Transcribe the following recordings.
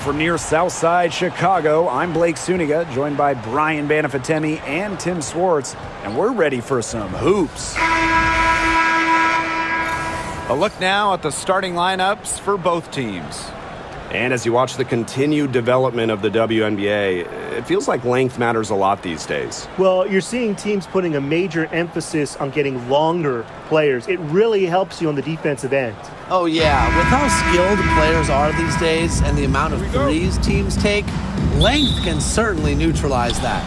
from near Southside Chicago, I'm Blake Suniga, joined by Brian Banafatemi and Tim Swartz, and we're ready for some hoops. A look now at the starting lineups for both teams. And as you watch the continued development of the WNBA, it feels like length matters a lot these days. Well, you're seeing teams putting a major emphasis on getting longer players. It really helps you on the defensive end. Oh, yeah. With how skilled players are these days and the amount of threes teams take, length can certainly neutralize that.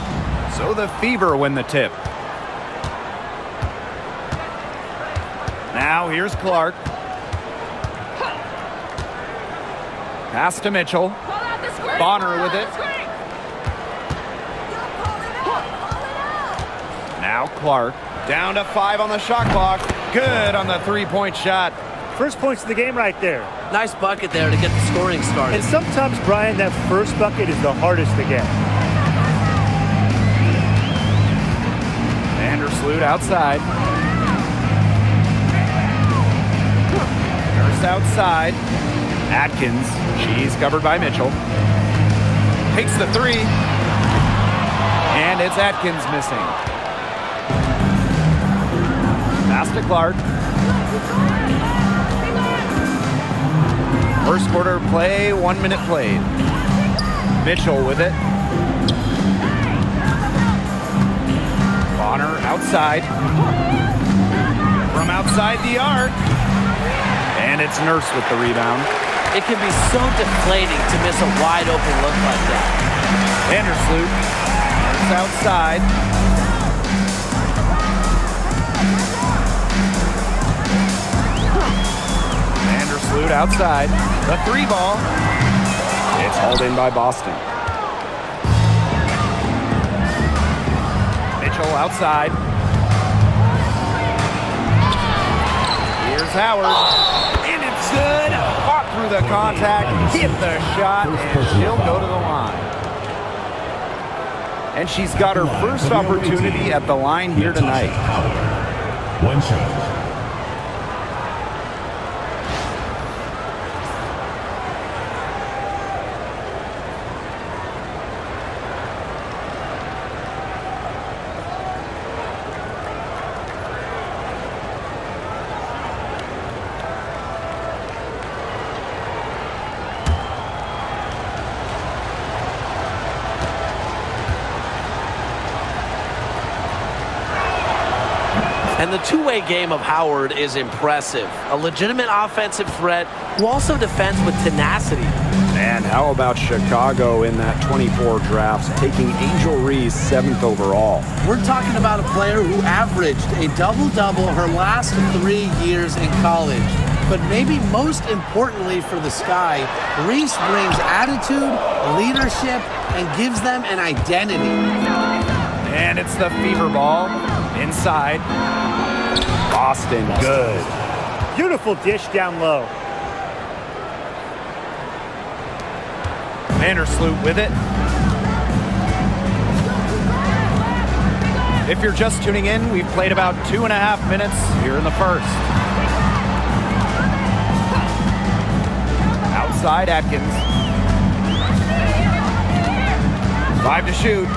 So the Fever win the tip. Now here's Clark. Pass to Mitchell. Bonner with it. Now Clark. Down to 5 on the shot clock. Good on the three-point shot. First points of the game right there. Nice bucket there to get the scoring started. And sometimes, Brian, that first bucket is the hardest to get. Vandersloot outside. Nurse outside. Atkins, she's covered by Mitchell. Takes the three. And it's Atkins missing. Pass to Clark. First quarter play, 1 minute played. Mitchell with it. Bonner outside. From outside the arc. And it's Nurse with the rebound. It can be so deflating to miss a wide-open look like that. Vandersloot. Nurse outside. Vandersloot outside. The three ball. It's hauled in by Boston. Mitchell outside. Here's Howard. And it's good. Fought through the contact. Hit the shot. And she'll go to the line. And she's got her first opportunity at the line here tonight. One shot. And the two-way game of Howard is impressive. A legitimate offensive threat who also defends with tenacity. And how about Chicago in that 24 drafts, taking Angel Reese 7th overall? We're talking about a player who averaged a double-double her last 3 years in college. But maybe most importantly for the Sky, Reese brings attitude, leadership, and gives them an identity. And it's the Fever ball. Inside. Boston, good. Beautiful dish down low. Vandersloot with it. If you're just tuning in, we've played about 2.5 minutes here in the first. Outside Atkins. 5 to shoot.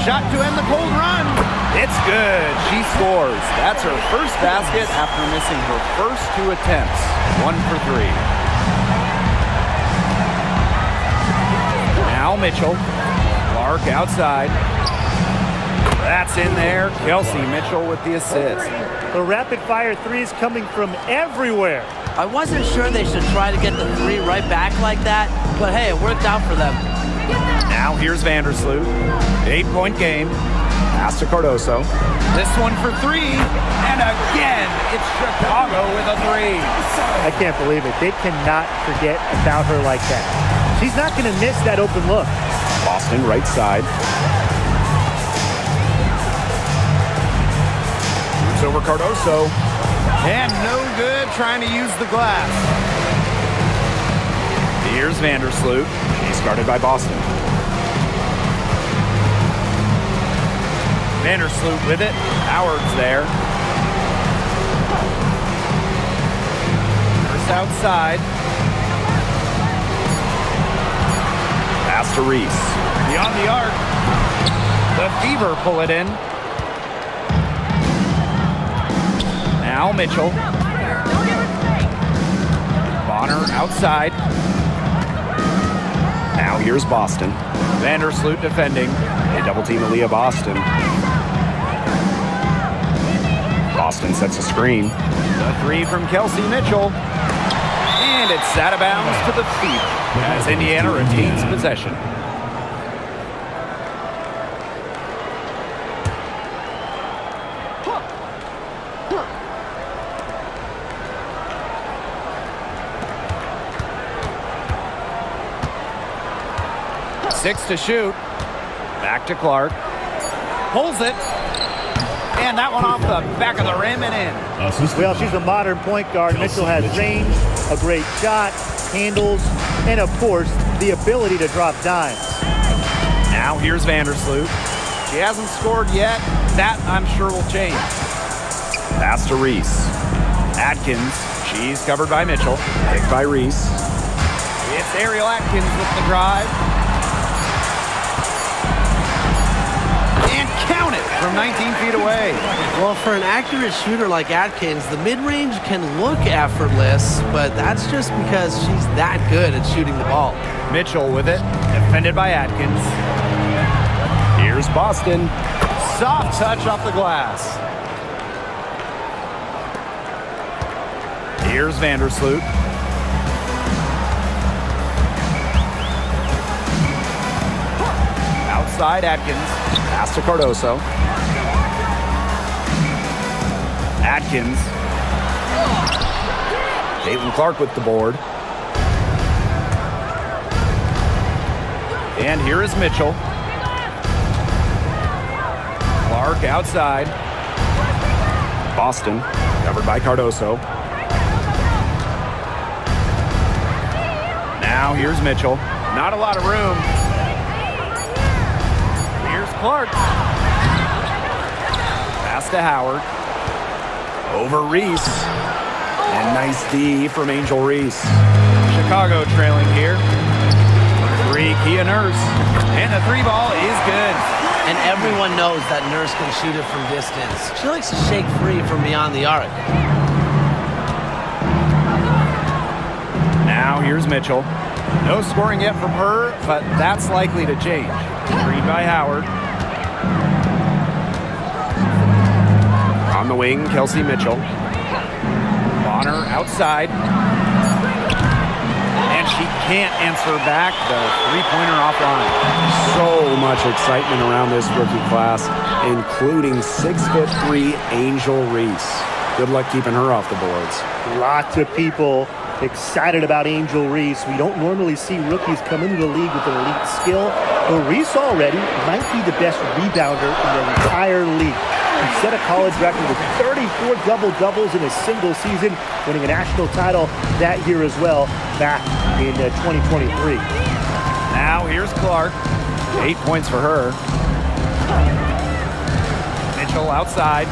Shot to end the cold run. It's good. She scores. That's her first basket after missing her first 2 attempts. 1 for 3. Now Mitchell. Clark outside. That's in there. Kelsey Mitchell with the assist. The rapid-fire threes coming from everywhere. I wasn't sure they should try to get the three right back like that, but hey, it worked out for them. Now here's Vandersloot. 8-point game. Pass to Cardoso. This one for 3. And again, it's Chicago with a 3. I can't believe it. They cannot forget about her like that. She's not going to miss that open look. Boston right side. Moves over Cardoso. And no good trying to use the glass. Here's Vandersloot. He's guarded by Boston. Vandersloot with it. Howard's there. Nurse outside. Pass to Reese. Beyond the arc. The Fever pull it in. Now Mitchell. Bonner outside. Now here's Boston. Vandersloot defending. They double team Aaliyah Boston. Boston sets a screen. The three from Kelsey Mitchell. And it's out of bounds to the Fever as Indiana retains possession. Six to shoot. Back to Clark. Pulls it. And that one off the back of the rim and in. Well, she's a modern point guard. Mitchell has range, a great shot, handles, and of course, the ability to drop dimes. Now here's Vandersloot. She hasn't scored yet. That, I'm sure, will change. Pass to Reese. Atkins. She's covered by Mitchell. Picked by Reese. It's Ariel Atkins with the drive. And count it from 19 feet away. Well, for an accurate shooter like Atkins, the mid-range can look effortless, but that's just because she's that good at shooting the ball. Mitchell with it. Defended by Atkins. Here's Boston. Soft touch off the glass. Here's Vandersloot. Outside Atkins. Pass to Cardoso. Atkins. Caitlin Clark with the board. And here is Mitchell. Clark outside. Boston, covered by Cardoso. Now here's Mitchell. Not a lot of room. Here's Clark. Pass to Howard. Over Reese. And nice D from Angel Reese. Chicago trailing here. Three, Kia Nurse. And the three ball is good. And everyone knows that Nurse can shoot it from distance. She likes to shake free from beyond the arc. Now here's Mitchell. No scoring yet from her, but that's likely to change. Screen by Howard. On the wing, Kelsey Mitchell. Bonner outside. And she can't answer back. The three-pointer offline. So much excitement around this rookie class, including 6'3" Angel Reese. Good luck keeping her off the boards. Lots of people excited about Angel Reese. We don't normally see rookies come into the league with an elite skill, but Reese already might be the best rebounder in the entire league. He set a college record with 34 double-doubles in a single season, winning a national title that year as well, back in 2023. Now here's Clark. 8 points for her. Mitchell outside.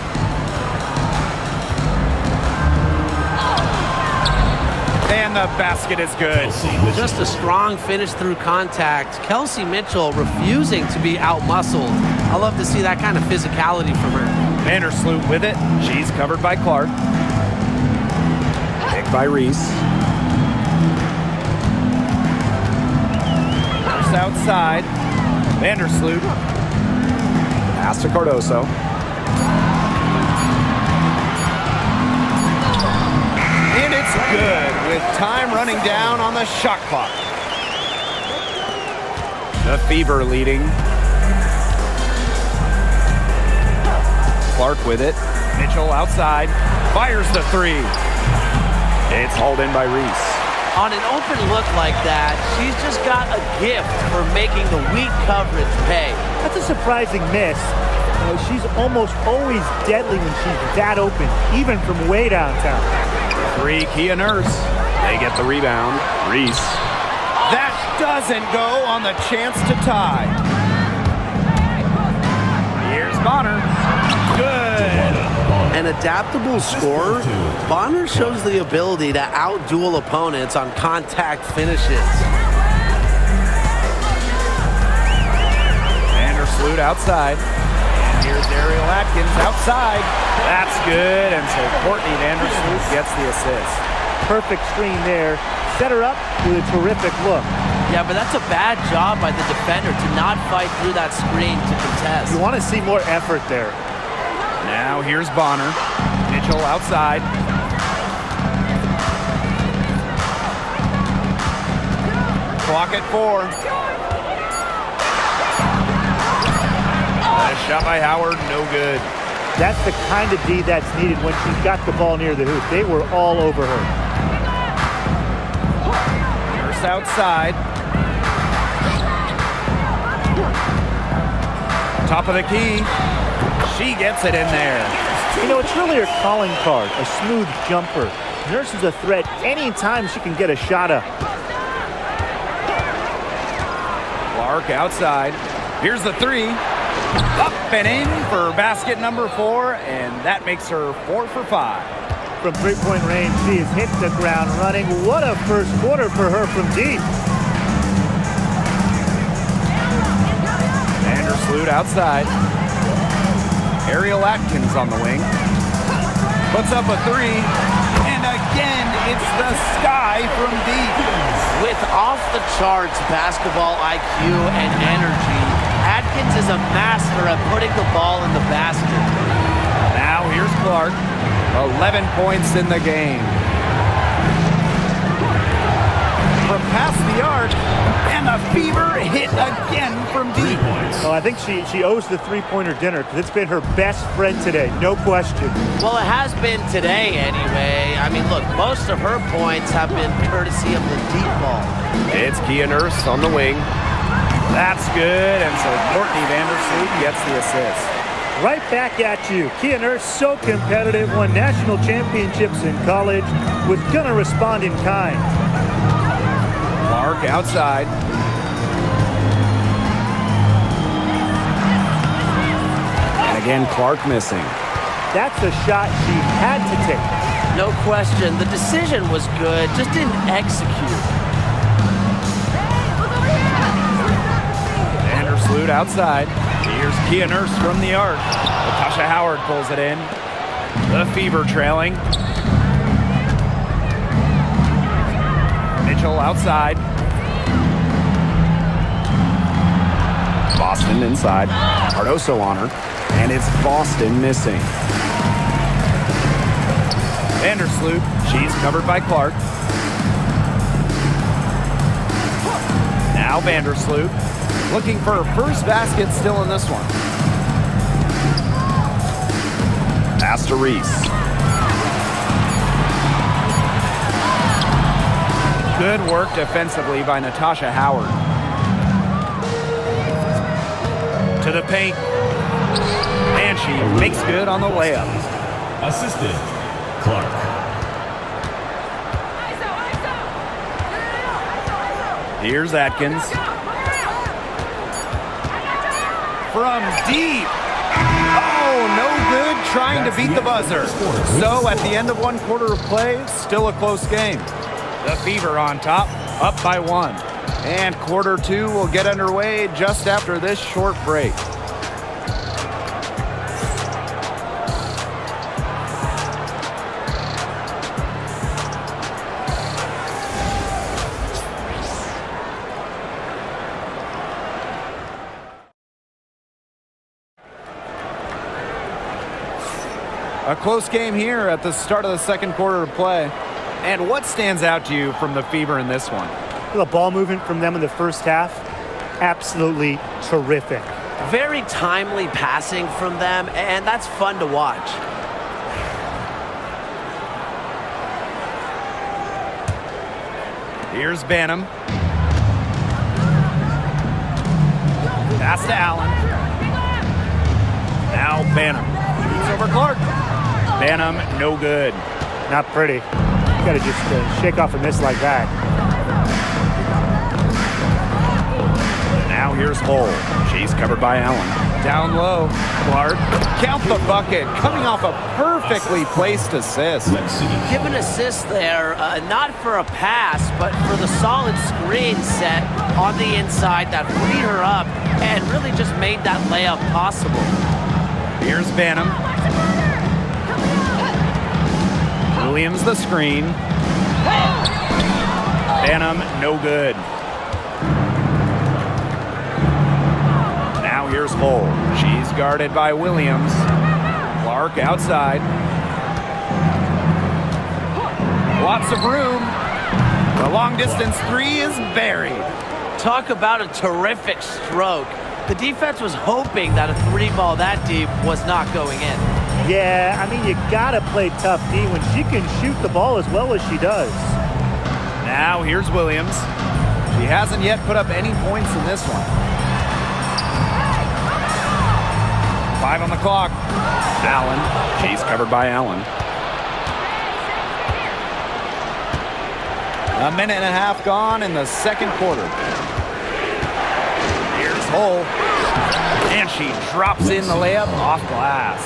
And the basket is good. Just a strong finish through contact. Kelsey Mitchell refusing to be out-muscled. I love to see that kind of physicality from her. Vandersloot with it. She's covered by Clark. Picked by Reese. First outside. Vandersloot. Pass to Cardoso. And it's good with time running down on the shot clock. The Fever leading. Clark with it. Mitchell outside. Fires the three. It's hauled in by Reese. On an open look like that, she's just got a gift for making the weak coverage pay. That's a surprising miss. She's almost always deadly when she's that open, even from way downtown. Three, Kia Nurse. They get the rebound. Reese. That doesn't go on the chance to tie. Here's Bonner. Good. An adaptable scorer, Bonner shows the ability to outduel opponents on contact finishes. Vandersloot outside. And here's Ariel Atkins outside. That's good. And so Courtney Vandersloot gets the assist. Perfect screen there. Set her up with a terrific look. Yeah, but that's a bad job by the defender to not fight through that screen to contest. You want to see more effort there. Now here's Bonner. Mitchell outside. Clock at 4. A shot by Howard, no good. That's the kind of D that's needed when she's got the ball near the hoop. They were all over her. Nurse outside. Top of the key. She gets it in there. You know, it's really her calling card, a smooth jumper. Nurse is a threat anytime she can get a shot up. Clark outside. Here's the 3. Up and in for basket number 4, and that makes her 4 for 5. From three-point range, she has hit the ground running. What a first quarter for her from deep. Vandersloot outside. Ariel Atkins on the wing. Puts up a 3. And again, it's the sky from deep. With off-the-charts basketball IQ and energy, Atkins is a master at putting the ball in the basket. Now here's Clark. 11 points in the game. From past the arc, and the Fever hit again from deep. Oh, I think she owes the three-pointer dinner because it's been her best friend today, no question. Well, it has been today anyway. I mean, look, most of her points have been courtesy of the deep ball. It's Kia Nurse on the wing. That's good, and so Courtney Vandersloot gets the assist. Right back at you. Kia Nurse, so competitive, won national championships in college, was going to respond in kind. Clark outside. And again, Clark missing. That's a shot she had to take. No question. The decision was good, just didn't execute. Vandersloot outside. Here's Kia Nurse from the arc. Natasha Howard pulls it in. The Fever trailing. Mitchell outside. Boston inside. Cardoso on her. And it's Boston missing. Vandersloot. She's covered by Clark. Now Vandersloot. Looking for her first basket still in this one. Pass to Reese. Good work defensively by Natasha Howard. To the paint. And she makes good on the layup. Assistant, Clark. Here's Atkins. From deep. Oh, no good trying to beat the buzzer. So at the end of one quarter of play, still a close game. The Fever on top, up by 1. And quarter 2 will get underway just after this short break. A close game here at the start of the second quarter of play. And what stands out to you from the Fever in this one? The ball movement from them in the first half, absolutely terrific. Very timely passing from them, and that's fun to watch. Here's Banham. Pass to Allen. Now Banham. Shoots over Clark. Banham, no good. Not pretty. You got to just shake off a miss like that. Now here's Hull. She's covered by Allen. Down low, Clark. Count the bucket, coming off a perfectly placed assist. Let's see. Give an assist there, not for a pass, but for the solid screen set on the inside that freed her up and really just made that layup possible. Here's Banham. Williams the screen. Banham, no good. Now here's Hull. She's guarded by Williams. Clark outside. Lots of room. The long distance three is buried. Talk about a terrific stroke. The defense was hoping that a three ball that deep was not going in. Yeah, I mean, you gotta play tough D when she can shoot the ball as well as she does. Now here's Williams. She hasn't yet put up any points in this one. 5 on the clock. Allen. She's covered by Allen. A minute and a half gone in the second quarter. Here's Hull. And she drops in the layup off glass.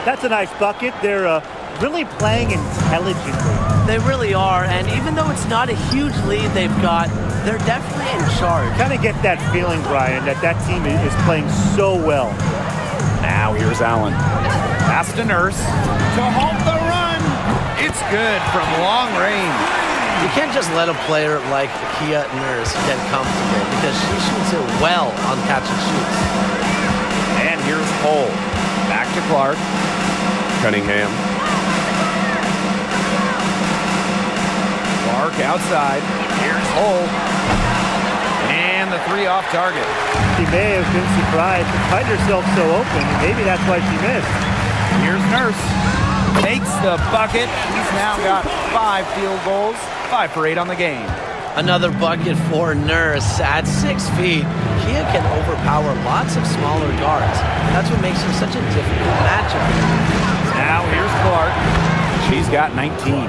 That's a nice bucket. They're really playing intelligently. They really are, and even though it's not a huge lead they've got, they're definitely in charge. Kind of get that feeling, Brian, that that team is playing so well. Now here's Allen. Pass to Nurse. To halt the run. It's good from long range. You can't just let a player like Kia Nurse get comfortable because she shoots it well on catch and shoots. And here's Hull. Back to Clark. Cunningham. Clark outside. Here's Hull. And the three off target. She may have been surprised to find herself so open, and maybe that's why she missed. Here's Nurse. Takes the bucket. She's now got 5 field goals. 5 for 8 on the game. Another bucket for Nurse. At 6 feet, Kia can overpower lots of smaller guards. That's what makes her such a difficult matchup. Now here's Clark. She's got 19.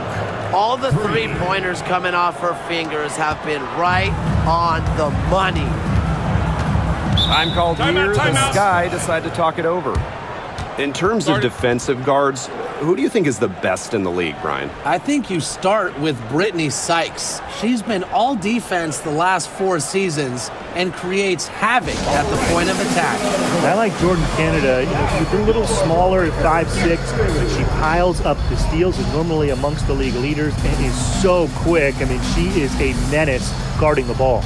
All the three-pointers coming off her fingers have been right on the money. Time called here. The Sky decide to talk it over. In terms of defensive guards, who do you think is the best in the league, Brian? I think you start with Brittany Sykes. She's been all defense the last 4 seasons and creates havoc at the point of attack. I like Jordan Canada. She's a little smaller at 5'6", but she piles up the steals, is normally amongst the league leaders, and is so quick. I mean, she is a menace guarding the ball.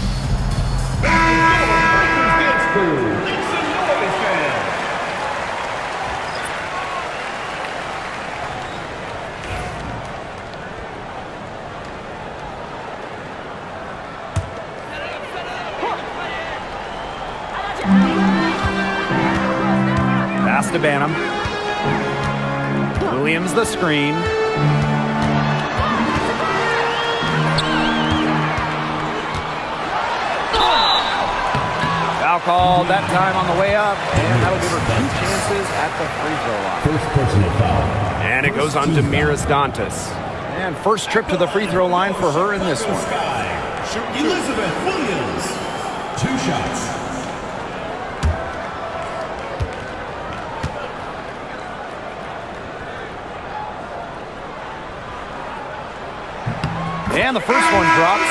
Pass to Banham. Williams the screen. Foul called that time on the way up, and that'll give her 2 chances at the free throw line. First personal foul. And it goes on to Miras Dantas. And first trip to the free throw line for her in this one. Elizabeth Williams. 2 shots. And the first one drops.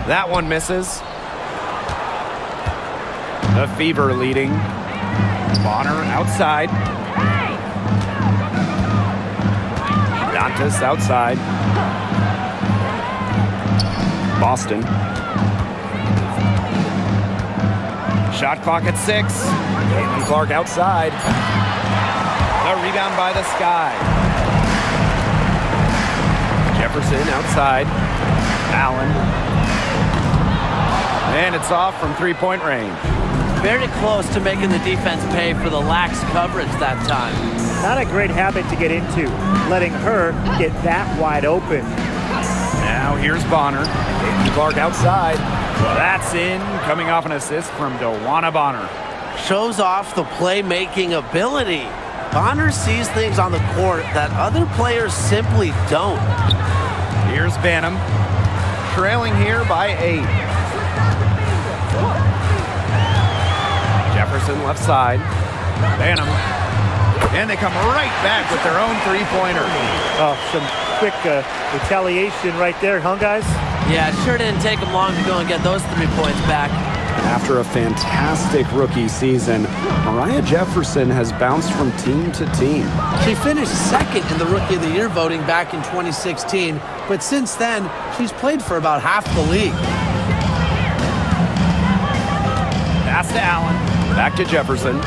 That one misses. The Fever leading. Bonner outside. Dantas outside. Boston. Shot clock at 6. Caitlin Clark outside. The rebound by the Sky. Jefferson outside. Allen. And it's off from 3-point range. Very close to making the defense pay for the lax coverage that time. Not a great habit to get into, letting her get that wide open. Now here's Bonner. Caitlin Clark outside. That's in, coming off an assist from DeWanna Bonner. Shows off the playmaking ability. Bonner sees things on the court that other players simply don't. Here's Banham, trailing here by 8. Jefferson left side. Banham. And they come right back with their own three-pointer. Oh, some quick retaliation right there, huh, guys? Yeah, it sure didn't take them long to go and get those 3 points back. After a fantastic rookie season, Mariah Jefferson has bounced from team to team. She finished second in the Rookie of the Year voting back in 2016, but since then, she's played for about half the league. Pass to Allen. Back to Jefferson.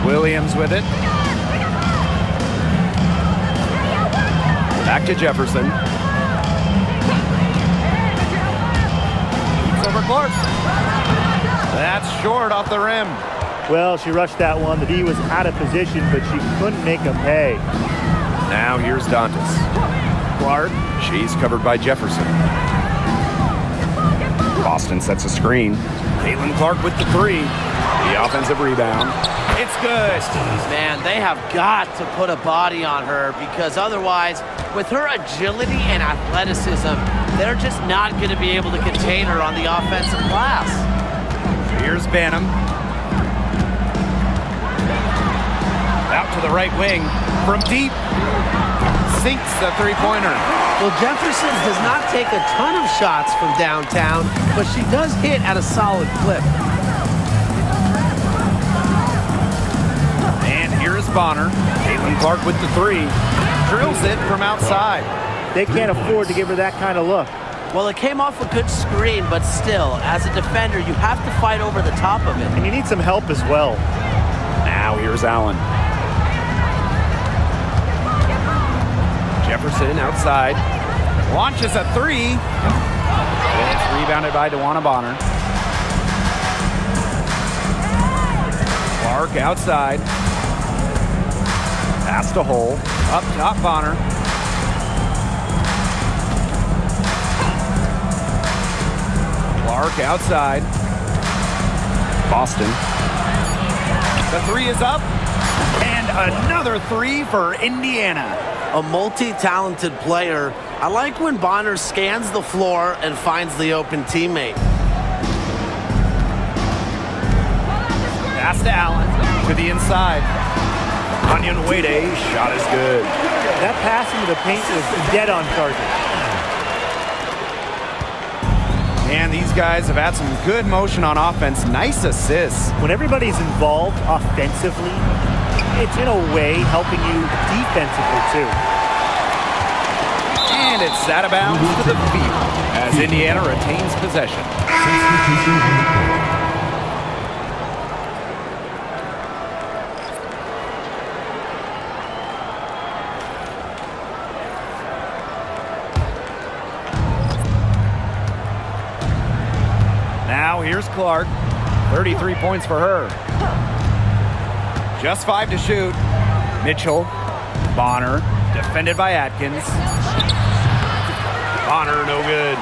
Williams with it. Back to Jefferson. Over Clark. That's short off the rim. Well, she rushed that one. The D was out of position, but she couldn't make them pay. Now here's Dantas. Clark. She's covered by Jefferson. Boston sets a screen. Caitlin Clark with the 3. The offensive rebound. It's good. Man, they have got to put a body on her because otherwise, with her agility and athleticism, they're just not going to be able to contain her on the offensive glass. Here's Banham. Out to the right wing. From deep. Sinks the three-pointer. Well, Jefferson does not take a ton of shots from downtown, but she does hit at a solid clip. And here's Bonner. Caitlin Clark with the 3. Drills it from outside. They can't afford to give her that kind of look. Well, it came off a good screen, but still, as a defender, you have to fight over the top of it. And you need some help as well. Now here's Allen. Jefferson outside. Launches a 3. And it's rebounded by DeWanna Bonner. Clark outside. Pass to Hole. Up top, Bonner. Clark outside. Boston. The 3 is up. And another 3 for Indiana. A multi-talented player. I like when Bonner scans the floor and finds the open teammate. Pass to Allen. To the inside. Onion Wade, shot is good. That pass into the paint was dead on target. And these guys have had some good motion on offense. Nice assists. When everybody's involved offensively, it's in a way helping you defensively too. And it's out of bounds to the field as Indiana retains possession. Now here's Clark. 33 points for her. Just 5 to shoot. Mitchell. Bonner. Defended by Atkins. Bonner, no good.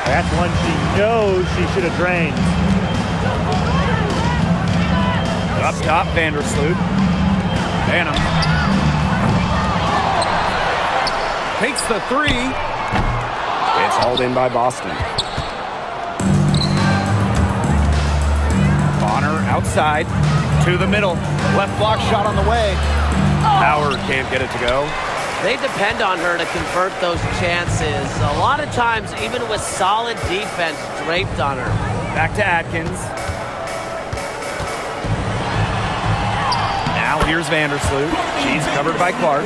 That's one she knows she should have drained. Up top, Vandersloot. Banham. Takes the 3. It's hauled in by Boston. Bonner outside to the middle. Left block shot on the way. Howard can't get it to go. They depend on her to convert those chances. A lot of times, even with solid defense draped on her. Back to Atkins. Now here's Vandersloot. She's covered by Clark.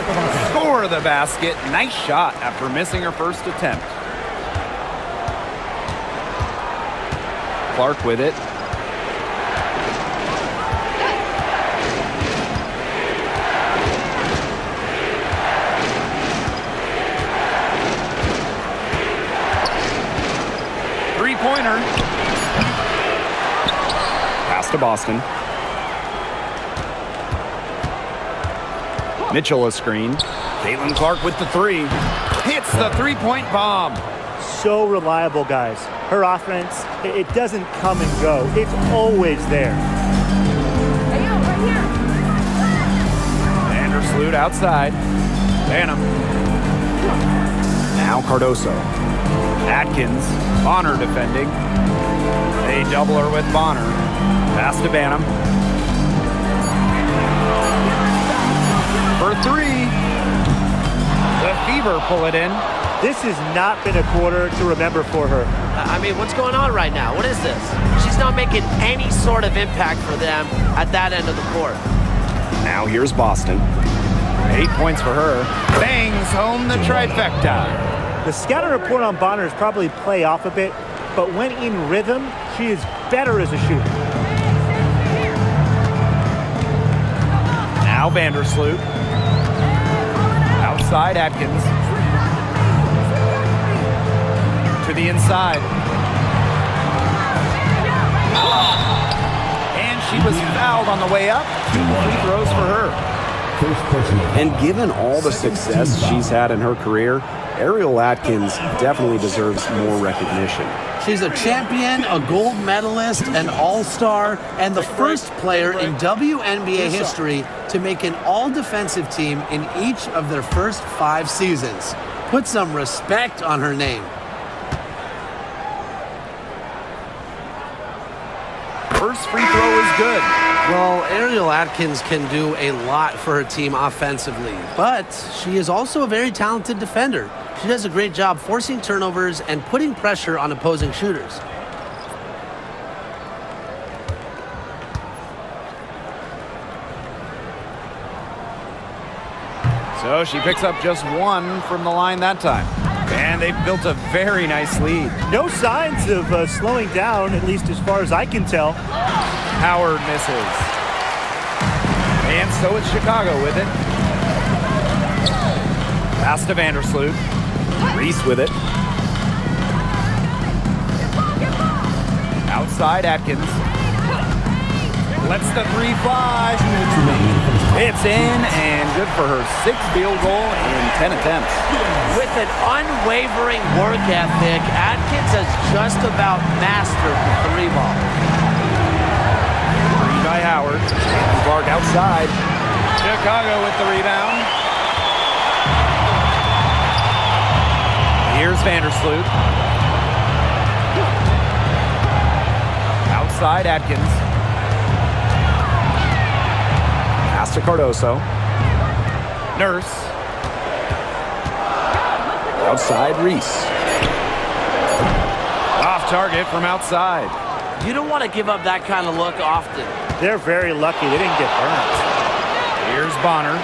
Score the basket. Nice shot after missing her first attempt. Clark with it. Three-pointer. Pass to Boston. Mitchell a screen. Caitlin Clark with the three. Hits the three-point bomb. So reliable, guys. Her offense, it doesn't come and go. It's always there. Vandersloot outside. Banham. Now Cardoso. Atkins. Bonner defending. They double her with Bonner. Pass to Banham. For three. The Fever pull it in. This has not been a quarter to remember for her. I mean, what's going on right now? What is this? She's not making any sort of impact for them at that end of the court. Now here's Boston. 8 points for her. Bangs home the trifecta. The scouting report on Bonner is probably play off a bit, but when in rhythm, she is better as a shooter. Now Vandersloot. Outside Atkins. To the inside. And she was fouled on the way up. 2 free throws for her. And given all the success she's had in her career, Ariel Atkins definitely deserves more recognition. She's a champion, a gold medalist, an all-star, and the first player in WNBA history to make an all-defensive team in each of their first 5 seasons. Put some respect on her name. First free throw is good. Well, Ariel Atkins can do a lot for her team offensively, but she is also a very talented defender. She does a great job forcing turnovers and putting pressure on opposing shooters. So she picks up just 1 from the line that time. And they've built a very nice lead. No signs of slowing down, at least as far as I can tell. Howard misses. And so it's Chicago with it. Pass to Vandersloot. Reese with it. Outside Atkins. Lets the three fly. It's in and good for her 6th field goal in 10 attempts. With an unwavering work ethic, Atkins has just about mastered the 3-ball. Three by Howard. Clark outside. Chicago with the rebound. Here's Vandersloot. Outside Atkins. Pass to Cardoso. Nurse. Outside Reese. Off target from outside. You don't want to give up that kind of look often. They're very lucky they didn't get burned. Here's Bonner.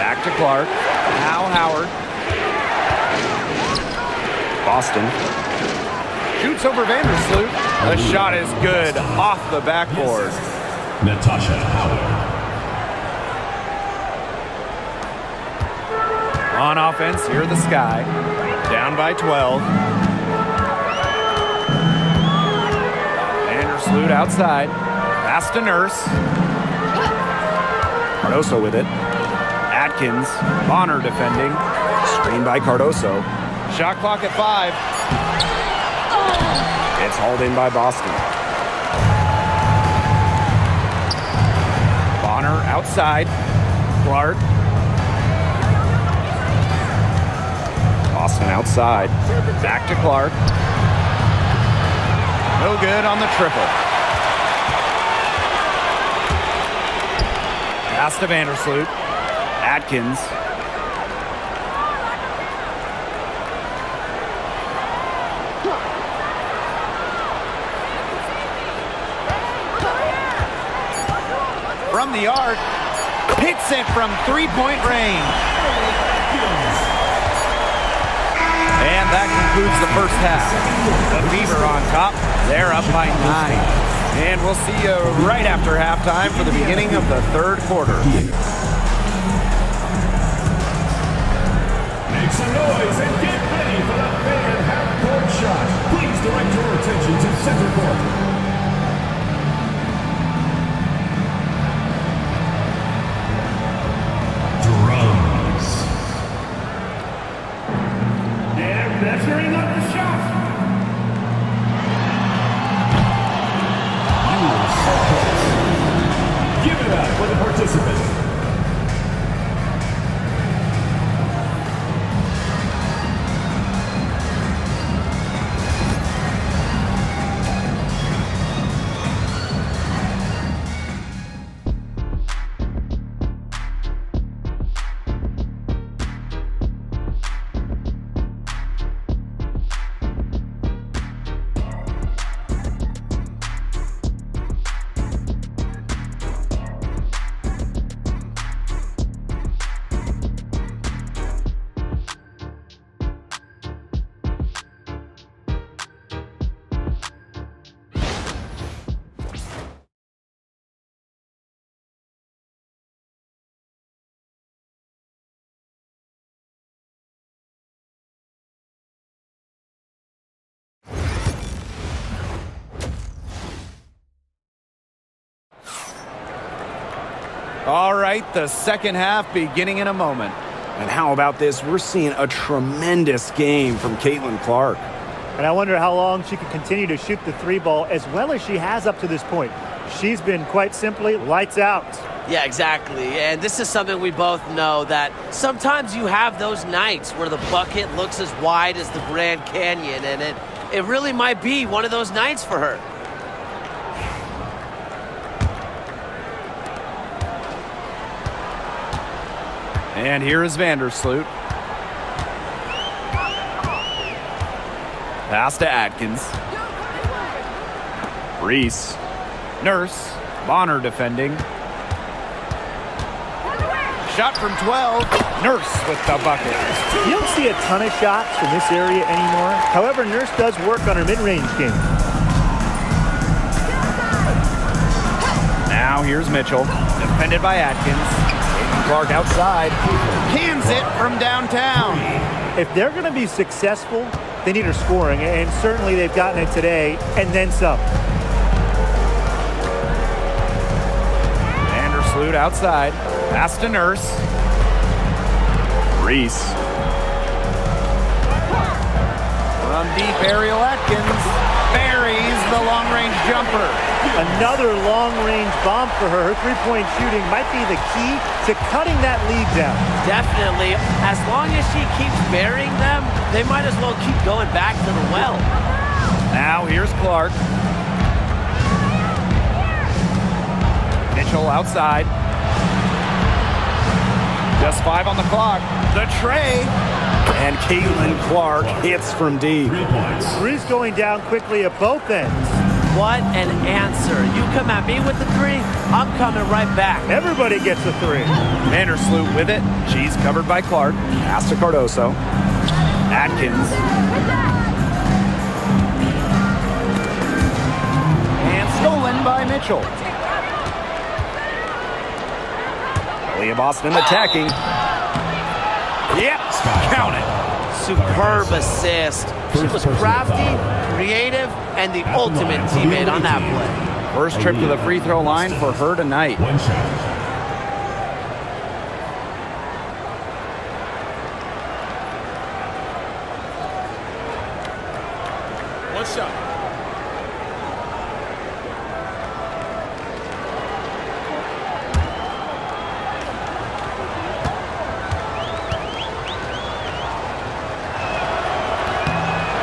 Back to Clark. Now Howard. Boston. Shoots over Vandersloot. The shot is good off the backboard. Natasha Howard. On offense, here the Sky. Down by 12. Vandersloot outside. Pass to Nurse. Cardoso with it. Atkins. Bonner defending. Screen by Cardoso. Shot clock at 5. It's hauled in by Boston. Bonner outside. Clark. Boston outside. Back to Clark. No good on the triple. Pass to Vandersloot. Atkins. From the arc. Hits it from 3-point range. And that concludes the first half. The Fever on top. They're up by 9. And we'll see you right after halftime for the beginning of the third quarter. Make some noise and get ready for the fan half-court shot. Please direct your attention to center court. All right, the second half beginning in a moment. And how about this? We're seeing a tremendous game from Caitlin Clark. And I wonder how long she can continue to shoot the three ball as well as she has up to this point. She's been quite simply lights out. Yeah, exactly. And this is something we both know, that sometimes you have those nights where the bucket looks as wide as the Grand Canyon, and it really might be one of those nights for her. And here is Vandersloot. Pass to Atkins. Reese. Nurse. Bonner defending. Shot from 12. Nurse with the bucket. You don't see a ton of shots from this area anymore. However, Nurse does work on her mid-range game. Now here's Mitchell. Defended by Atkins. Clark outside. Cans it from downtown. If they're going to be successful, they need her scoring, and certainly they've gotten it today, and then some. Vandersloot outside. Pass to Nurse. Reese. From deep, Ariel Atkins buries the long-range jumper. Another long-range bomb for her. Her three-point shooting might be the key to cutting that lead down. Definitely. As long as she keeps burying them, they might as well keep going back to the well. Now here's Clark. Mitchell outside. Just 5 on the clock. The tray. And Caitlin Clark hits from deep. 3 points. Three's going down quickly at both ends. What an answer. You come at me with the three, I'm coming right back. Everybody gets a three. Vandersloot with it. She's covered by Clark. Pass to Cardoso. Atkins. And stolen by Mitchell. Leah Boston attacking. Yep, count it. Superb assist. She was crafty, creative, and the ultimate teammate on that play. First trip to the free throw line for her tonight. 1 shot. One shot.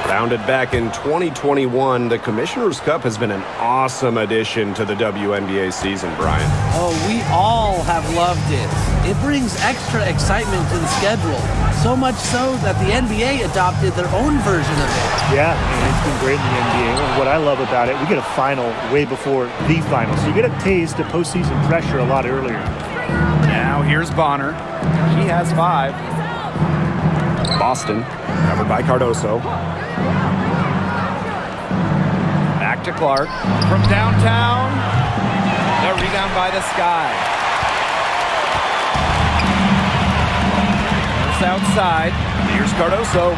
Founded back in 2021, the Commissioner's Cup has been an awesome addition to the WNBA season, Brian. Oh, we all have loved it. It brings extra excitement to the schedule. So much so that the NBA adopted their own version of it. Yeah, and it's been great in the NBA. And what I love about it, we get a final way before the final. So you get a taste of postseason pressure a lot earlier. Now here's Bonner. She has 5. Boston, covered by Cardoso. Back to Clark. From downtown. The rebound by the Sky. It's outside. Here's Cardoso.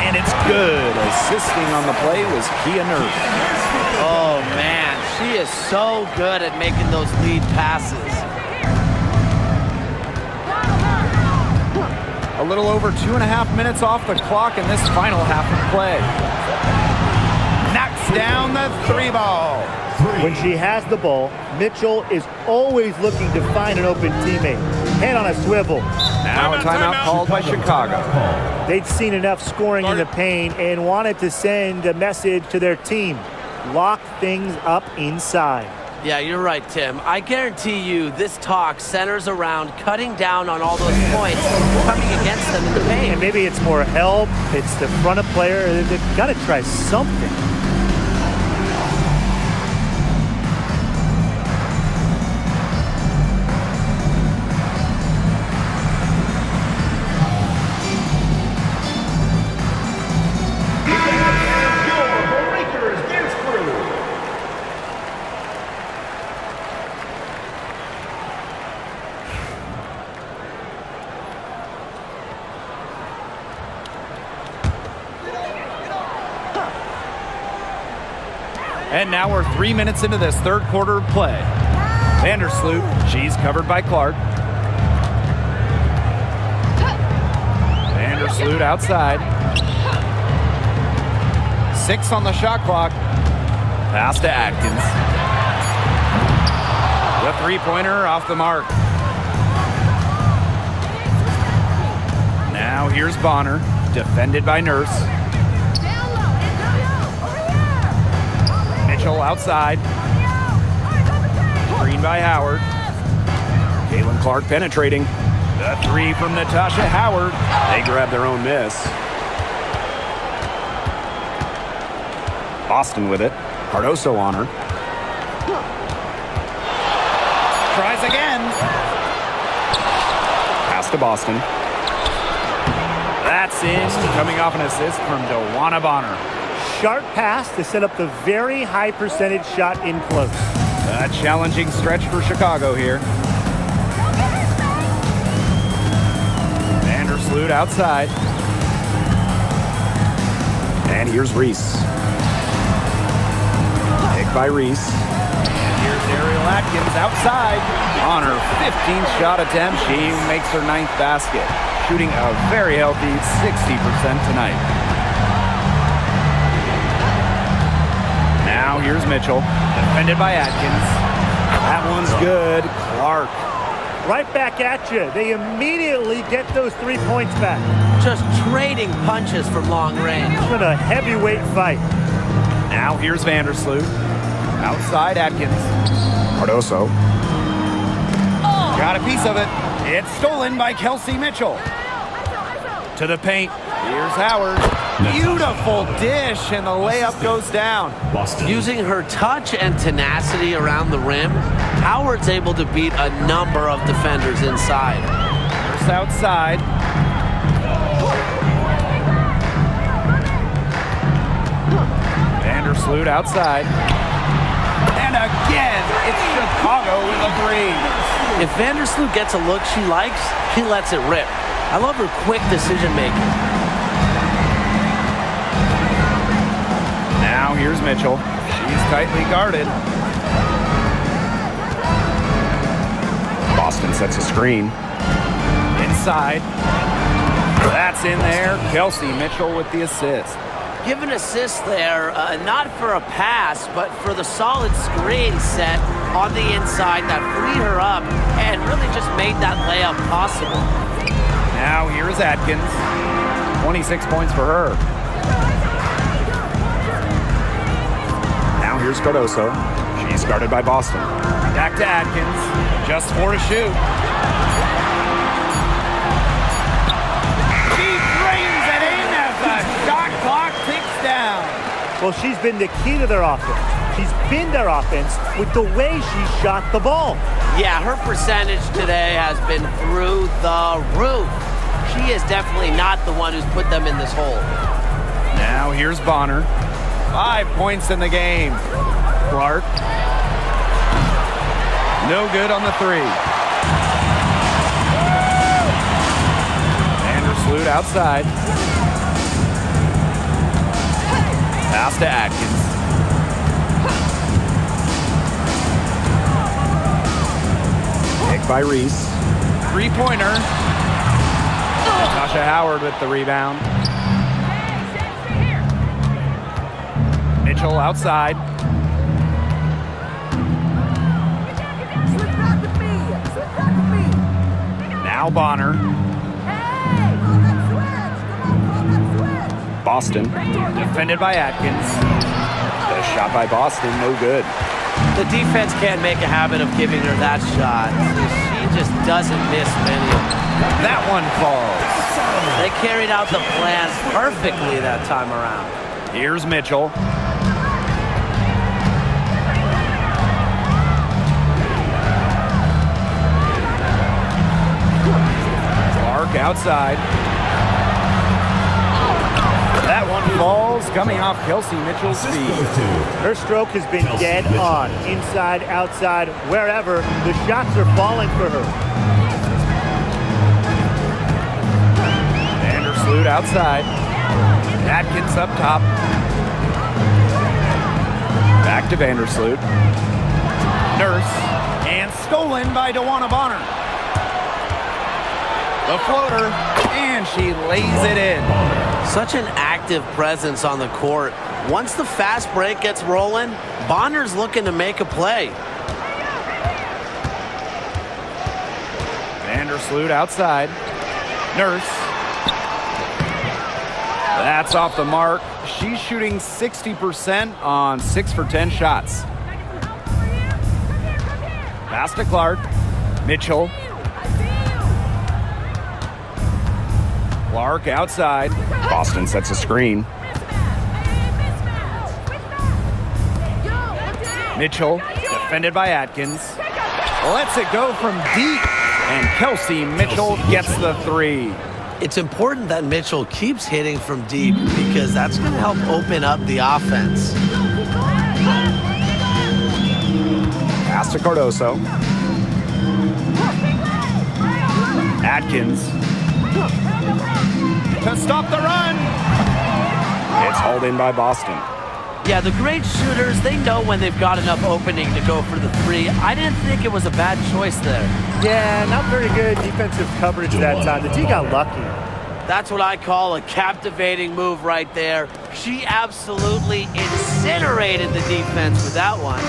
And it's good. Assisting on the play was Kia Nurse. Oh, man. She is so good at making those lead passes. A little over 2.5 minutes off the clock in this final half of play. Knocks down the 3 ball. When she has the ball, Mitchell is always looking to find an open teammate. Head on a swivel. Now a timeout called by Chicago. They'd seen enough scoring in the paint and wanted to send a message to their team. Lock things up inside. Yeah, you're right, Tim. I guarantee you this talk centers around cutting down on all those points coming against them in the paint. And maybe it's more help. It's the front of player. They've got to try something. And now we're 3 minutes into this third quarter of play. Vandersloot, she's covered by Clark. Vandersloot outside. 6 on the shot clock. Pass to Atkins. The three-pointer off the mark. Now here's Bonner, defended by Nurse. Mitchell outside. Screen by Howard. Caitlin Clark penetrating. The three from Natasha Howard. They grab their own miss. Boston with it. Cardoso on her. Tries again. Pass to Boston. That's in. Coming off an assist from DeWanna Bonner. Sharp pass to set up the very high percentage shot in close. A challenging stretch for Chicago here. Vandersloot outside. And here's Reese. Pick by Reese. And here's Ariel Atkins outside. On her 15th shot attempt, she makes her 9th basket. Shooting a very healthy 60% tonight. Now here's Mitchell, defended by Atkins. That one's good. Clark. Right back at you. They immediately get those 3 points back. Just trading punches from long range. It's been a heavyweight fight. Now here's Vandersloot. Outside Atkins. Cardoso. Got a piece of it. It's stolen by Kelsey Mitchell. To the paint. Here's Howard. Beautiful dish, and the layup goes down. Boston. Using her touch and tenacity around the rim, Howard's able to beat a number of defenders inside. First outside. Vandersloot outside. And again, it's Chicago with a three. If Vandersloot gets a look she likes, she lets it rip. I love her quick decision making. Now here's Mitchell. She's tightly guarded. Boston sets a screen. Inside. That's in there. Kelsey Mitchell with the assist. Give an assist there, not for a pass, but for the solid screen set on the inside that freed her up and really just made that layup possible. Now here's Atkins. 26 points for her. Now here's Cardoso. She's guarded by Boston. Back to Atkins. Just 4 to shoot. She brings it in as the shot clock ticks down. Well, she's been the key to their offense. She's been their offense with the way she shot the ball. Yeah, her percentage today has been through the roof. She is definitely not the one who's put them in this hole. Now here's Bonner. 5 points in the game. Clark. No good on the three. Vandersloot outside. Pass to Atkins. Pick by Reese. Three-pointer. Natasha Howard with the rebound. Mitchell outside. Now Bonner. Boston. Defended by Atkins. The shot by Boston, no good. The defense can't make a habit of giving her that shot. She just doesn't miss many of them. That one falls. They carried out the plan perfectly that time around. Here's Mitchell. Clark outside. That one falls, coming off Kelsey Mitchell's feet. Her stroke has been dead on. Inside, outside, wherever. The shots are falling for her. Vandersloot outside. Atkins up top. Back to Vandersloot. Nurse. And Stolen by DeWanna Bonner. The floater, and she lays it in. Such an active presence on the court. Once the fast break gets rolling, Bonner's looking to make a play. Vandersloot outside. Nurse. That's off the mark. She's shooting 60% on 6 for 10 shots. Pass to Clark. Mitchell. Clark outside. Boston sets a screen. Mitchell, defended by Atkins. Lets it go from deep. And Kelsey Mitchell gets the 3. It's important that Mitchell keeps hitting from deep because that's going to help open up the offense. Pass to Cardoso. Atkins. To stop the run. It's hauled in by Boston. Yeah, the great shooters, they know when they've got enough opening to go for the 3. I didn't think it was a bad choice there. Yeah, not very good defensive coverage that time. The D got lucky. That's what I call a captivating move right there. She absolutely incinerated the defense with that one.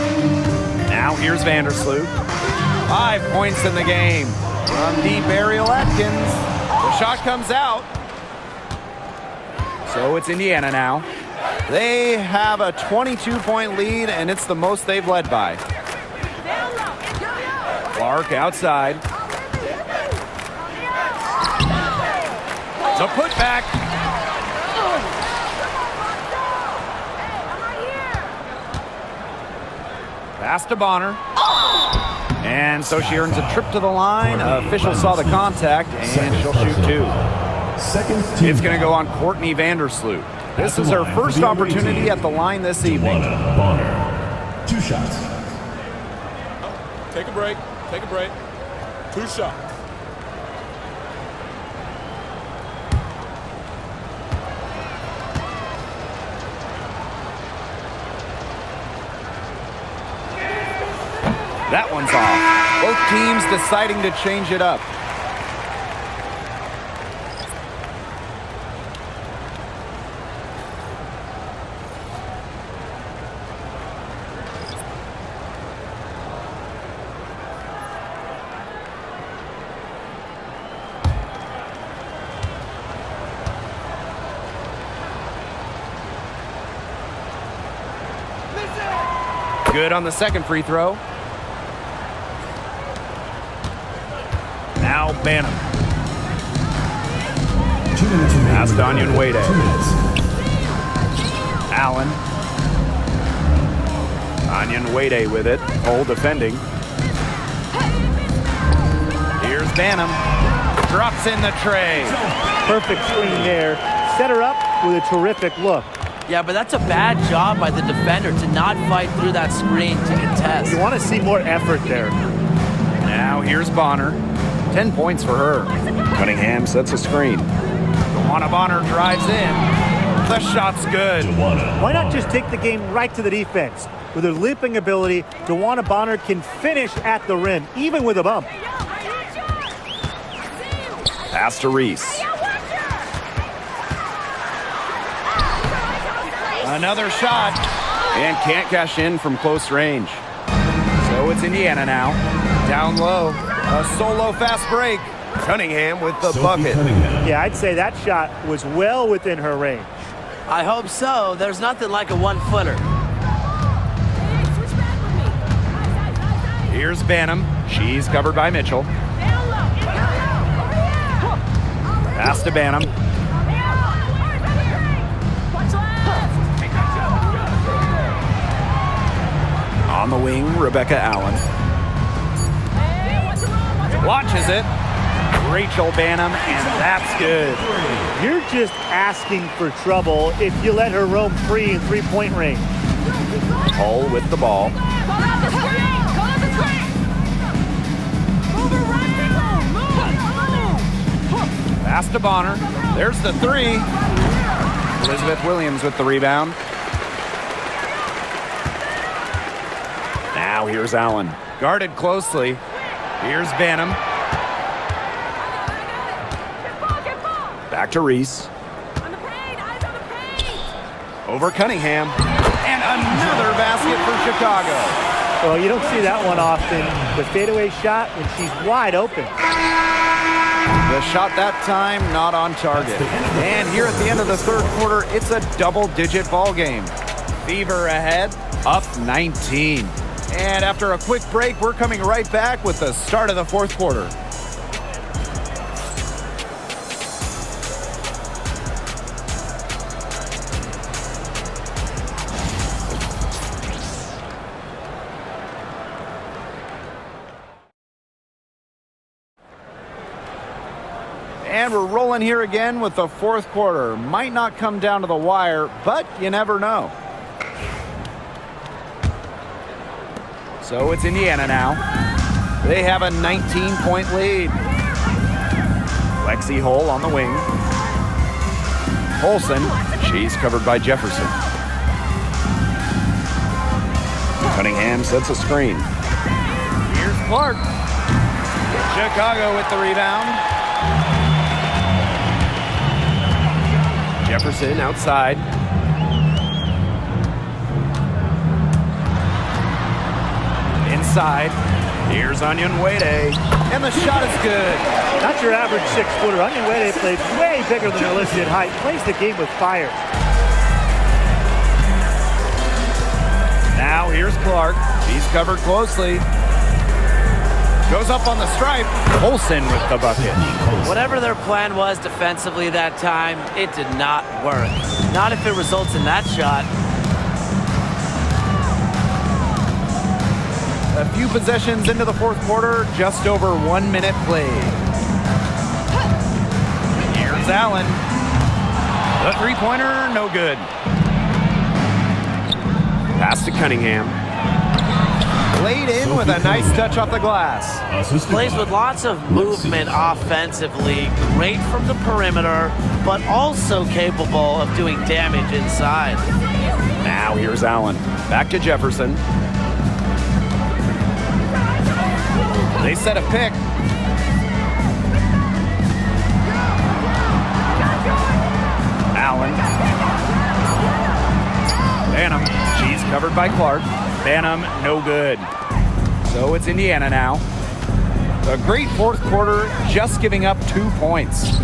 Now here's Vandersloot. 5 points in the game. From deep, Ariel Atkins. The shot comes out. So it's Indiana now. They have a 22-point lead, and it's the most they've led by. Clark outside. The putback. Pass to Bonner. And so she earns a trip to the line. Officials saw the contact, and she'll shoot 2. It's going to go on Courtney Vandersloot. This is her first opportunity at the line this evening. Bonner. 2 shots. Take a break. Take a break. 2 shots. That one's off. Both teams deciding to change it up. Good on the second free throw. Now Banham. 2 minutes remaining. Pass to Onion Wade. 2 minutes. Allen. Onion Wade with it. Hole defending. Here's Banham. Drops in the tray. Perfect screen there. Set her up with a terrific look. Yeah, but that's a bad job by the defender to not fight through that screen to contest. You want to see more effort there. Now here's Bonner. 10 points for her. Cunningham sets a screen. DeWanna Bonner drives in. The shot's good. Why not just take the game right to the defense? With her leaping ability, DeWanna Bonner can finish at the rim, even with a bump. Pass to Reese. Another shot. And can't cash in from close range. So it's Indiana now. Down low. A solo fast break. Cunningham with the bucket. Yeah, I'd say that shot was well within her range. I hope so. There's nothing like a 1-footer. Here's Banham. She's covered by Mitchell. Pass to Banham. On the wing, Rebecca Allen. Launches it. Rachel Banham, and that's good. You're just asking for trouble if you let her roam free in three-point range. Hull with the ball. Pass to Bonner. There's the 3. Elizabeth Williams with the rebound. Now here's Allen. Guarded closely. Here's Banham. Back to Reese. Over Cunningham. And another basket for Chicago. Well, you don't see that one often. The fadeaway shot when she's wide open. The shot that time not on target. And here at the end of the third quarter, it's a double-digit ball game. Fever ahead, up 19. And after a quick break, we're coming right back with the start of the fourth quarter. And we're rolling here again with the fourth quarter. Might not come down to the wire, but you never know. So it's Indiana now. They have a 19-point lead. Lexi Hole on the wing. Olsen, she's covered by Jefferson. Cunningham sets a screen. Here's Clark. Chicago with the rebound. Jefferson outside. Inside. Here's Onyenwere. And the shot is good. Not your average 6-footer. Onyenwere plays way bigger than her listed height. Plays the game with fire. Now here's Clark. She's covered closely. Goes up on the stripe. Olsen with the bucket. Whatever their plan was defensively that time, it did not work. Not if it results in that shot. A few possessions into the fourth quarter, just over 1 minute played. Here's Allen. The three-pointer, no good. Pass to Cunningham. Laid in with a nice touch off the glass. Plays with lots of movement offensively, great from the perimeter, but also capable of doing damage inside. Now here's Allen. Back to Jefferson. They set a pick. Allen. Banham. She's covered by Clark. Banham, no good. So it's Indiana now. A great fourth quarter, just giving up 2 points.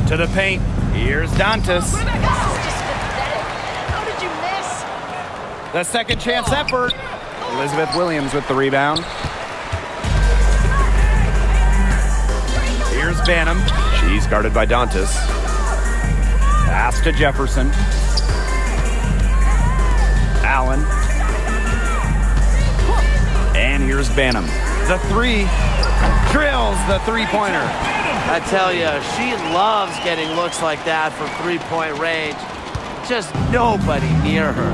To the paint. Here's Dantas. How did you miss? The second chance effort. Elizabeth Williams with the rebound. Here's Banham. She's guarded by Dantas. Pass to Jefferson. Allen. And here's Banham. The three. Drills the three-pointer. I tell you, she loves getting looks like that from three-point range. Just nobody near her.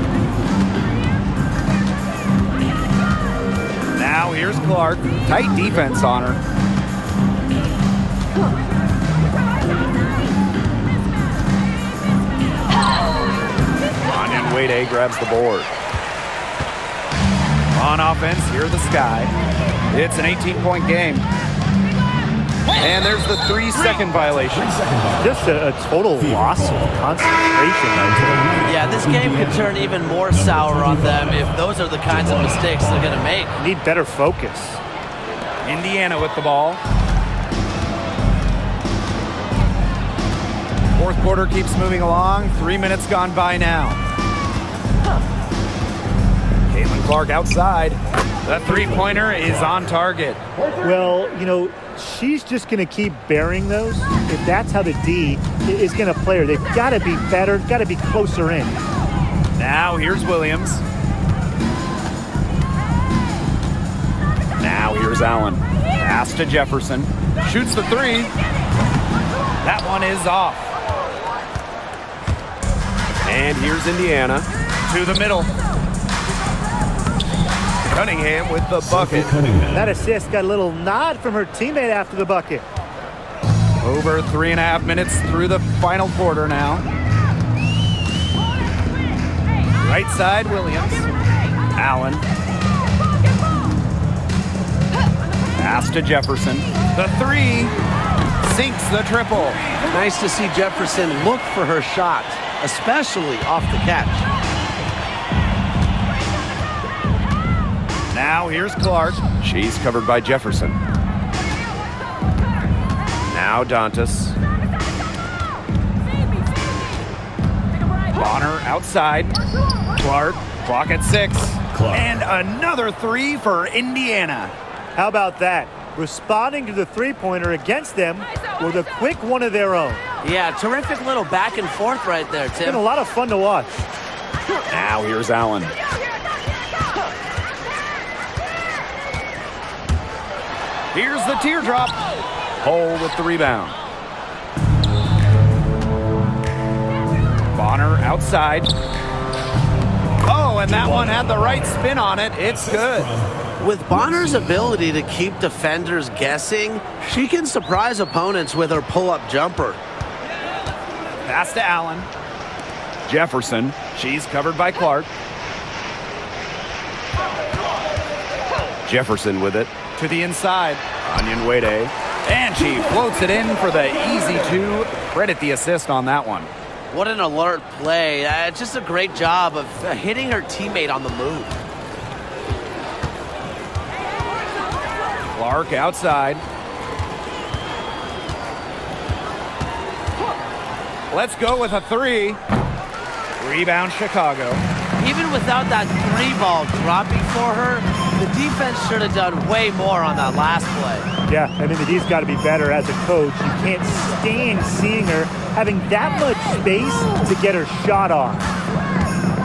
Now here's Clark. Tight defense on her. Onyenwere grabs the board. On offense, here are the Sky. It's an 18-point game. And there's the 3-second violation. Just a total loss of concentration. Yeah, this game could turn even more sour on them if those are the kinds of mistakes they're going to make. Need better focus. Indiana with the ball. Fourth quarter keeps moving along. 3 minutes gone by now. Caitlin Clark outside. The three-pointer is on target. Well, you know, she's just going to keep bearing those. If that's how the D is going to play her, they've got to be better, got to be closer in. Now here's Williams. Now here's Allen. Pass to Jefferson. Shoots the three. That one is off. And here's Indiana. To the middle. Cunningham with the bucket. That assist got a little nod from her teammate after the bucket. Over 3.5 minutes through the final quarter now. Right side, Williams. Allen. Pass to Jefferson. The three sinks the triple. Nice to see Jefferson look for her shot, especially off the catch. Now here's Clark. She's covered by Jefferson. Now Dantas. Bonner outside. Clark, clock at 6. And another three for Indiana. How about that? Responding to the three-pointer against them with a quick one of their own. Yeah, terrific little back and forth right there, It's been Tim. a lot of fun to watch. Now here's Allen. Here's the teardrop. Hole with the rebound. Bonner outside. Oh, and that one had the right spin on it. It's good. With Bonner's ability to keep defenders guessing, she can surprise opponents with her pull-up jumper. Pass to Allen. Jefferson. She's covered by Clark. Jefferson with it. To the inside. Onion Wade. And she floats it in for the easy two. Credit the assist on that one. What an alert play. Just a great job of hitting her teammate on the move. Clark outside. Let's go with a three. Rebound Chicago. Even without that three ball dropping for her, the defense should have done way more on that last play. Yeah, I mean, the D's got to be better as a coach. You can't stand seeing her having that much space to get her shot off.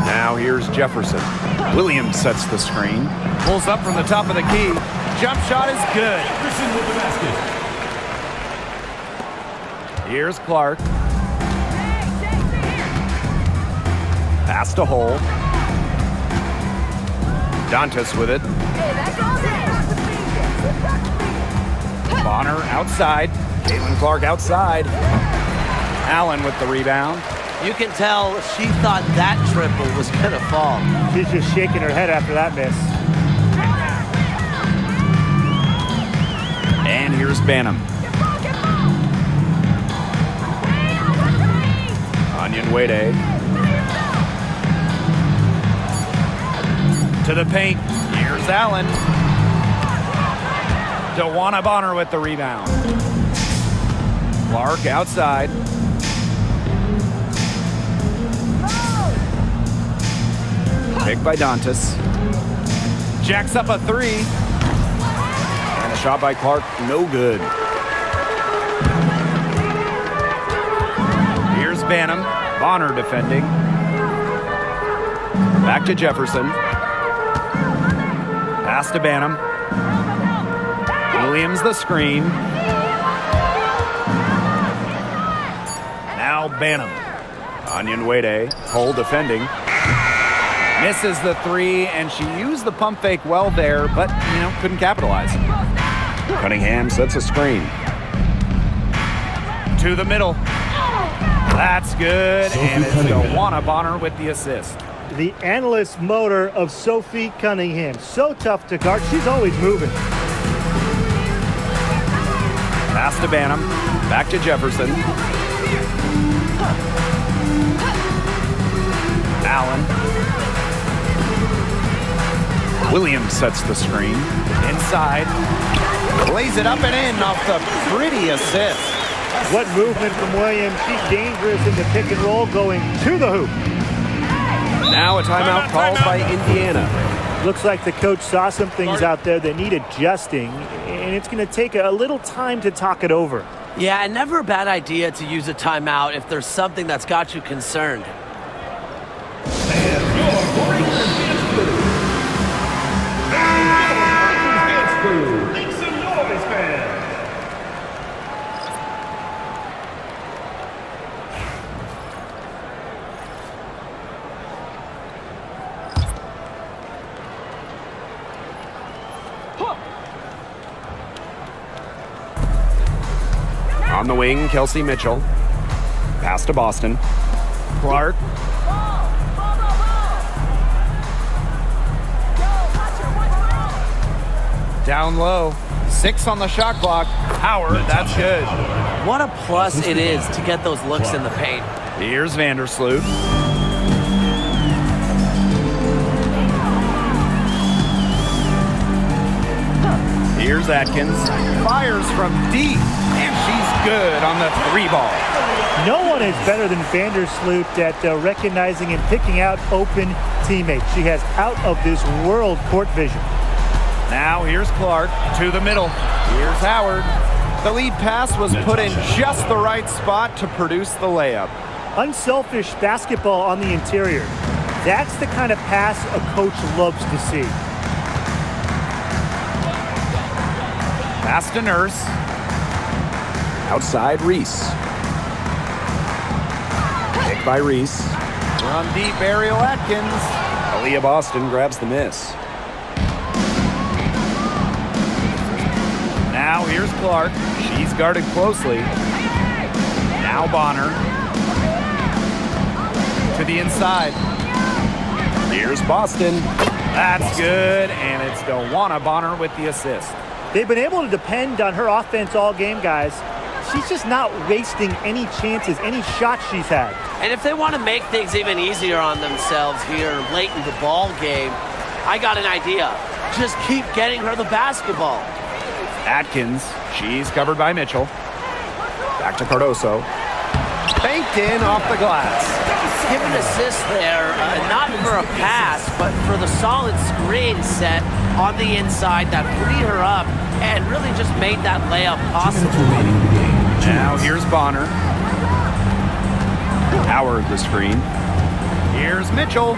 Now here's Jefferson. Williams sets the screen. Pulls up from the top of the key. Jump shot is good. Jefferson with the basket. Here's Clark. Pass to Hole. Dantas with it. Bonner outside. Caitlin Clark outside. Allen with the rebound. You can tell she thought that triple was going to fall. She's just shaking her head after that miss. And here's Banham. Onion Wade. To the paint. Here's Allen. DeWanna Bonner with the rebound. Clark outside. Picked by Dantas. Jacks up a three. And a shot by Clark, no good. Here's Banham. Bonner defending. Back to Jefferson. Pass to Banham. Williams the screen. Now Banham. Onion Wade. Hole defending. Misses the three, and she used the pump fake well there, but, couldn't capitalize. Cunningham sets a screen. To the middle. That's good, and it's DeWanna Bonner with the assist. The analyst motor of Sophie Cunningham. So tough to guard. She's always moving. Pass to Banham. Back to Jefferson. Allen. Williams sets the screen. Inside. Lays it up and in off the pretty assist. What movement from Williams. She's dangerous in the pick and roll going to the hoop. Now a timeout called by Indiana. Looks like the coach saw some things out there that need adjusting, and it's going to take a little time to talk it over. Yeah, and never a bad idea to use a timeout if there's something that's got you concerned. Make some noise, fans. On the wing, Kelsey Mitchell. Pass to Boston. Clark. Down low. 6 on the shot clock. Howard, that's good. What a plus it is to get those looks in the paint. Here's Vandersloot. Here's Atkins. Fires from deep, and she's good on the 3-ball. No one is better than Vandersloot at recognizing and picking out open teammates. She has out-of-this-world court vision. Now here's Clark to the middle. Here's Howard. The lead pass was put in just the right spot to produce the layup. Unselfish basketball on the interior. That's the kind of pass a coach loves to see. Pass to Nurse. Outside Reese. Picked by Reese. From deep, Ariel Atkins. Aaliyah Boston grabs the miss. Now here's Clark. She's guarded closely. Now Bonner. To the inside. Here's Boston. That's good, and it's Dewana Bonner with the assist. They've been able to depend on her offense all game, guys. She's just not wasting any chances, any shots she's had. And if they want to make things even easier on themselves here late in the ball game, I got an idea. Just keep getting her the basketball. Atkins, she's covered by Mitchell. Back to Cardoso. Banked in off the glass. Give an assist there, not for a pass, but for the solid screen set on the inside that freed her up and really just made that layup possible. Now here's Bonner. Howard the screen. Here's Mitchell.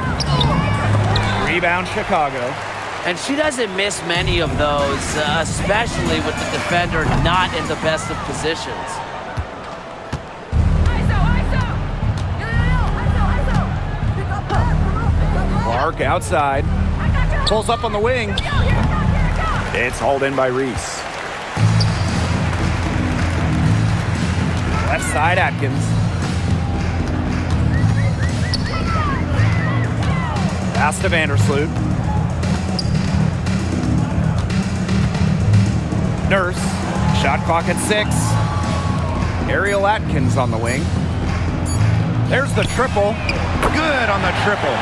Rebound Chicago. And she doesn't miss many of those, especially with the defender not in the best of positions. Clark outside. Pulls up on the wing. It's hauled in by Reese. Left side Atkins. Pass to Vandersloot. Nurse. Shot clock at 6. Ariel Atkins on the wing. There's the triple. Good on the triple.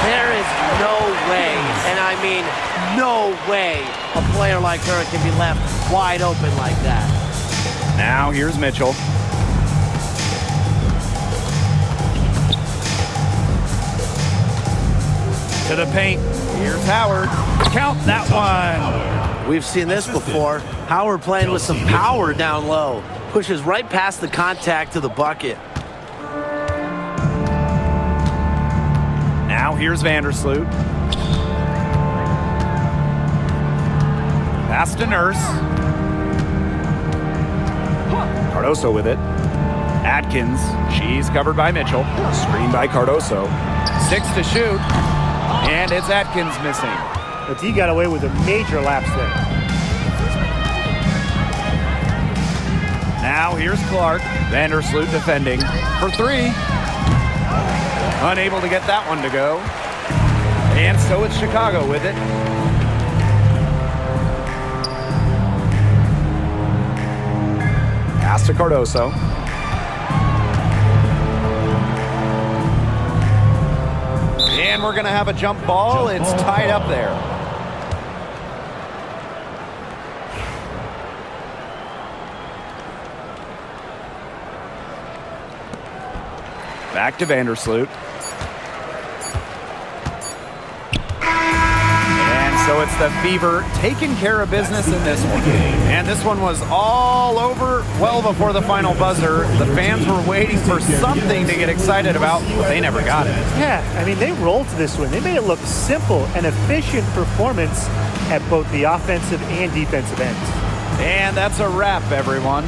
There is no way, and I mean no way, a player like her can be left wide open like that. Now here's Mitchell. To the paint. Here's Howard. Count that one. We've seen this before. Howard playing with some power down low. Pushes right past the contact to the bucket. Now here's Vandersloot. Pass to Nurse. Cardoso with it. Atkins. She's covered by Mitchell. Screen by Cardoso. 6 to shoot. And it's Atkins missing. But he got away with a major lapse there. Now here's Clark. Vandersloot defending for 3. Unable to get that one to go. And so it's Chicago with it. Pass to Cardoso. And we're going to have a jump ball. It's tied up there. Back to Vandersloot. And so it's the Fever taking care of business in this one. And this one was all over well before the final buzzer. The fans were waiting for something to get excited about, but they never got it. Yeah, I mean, they rolled to this one. They made it look simple and efficient performance at both the offensive and defensive ends. And that's a wrap, everyone.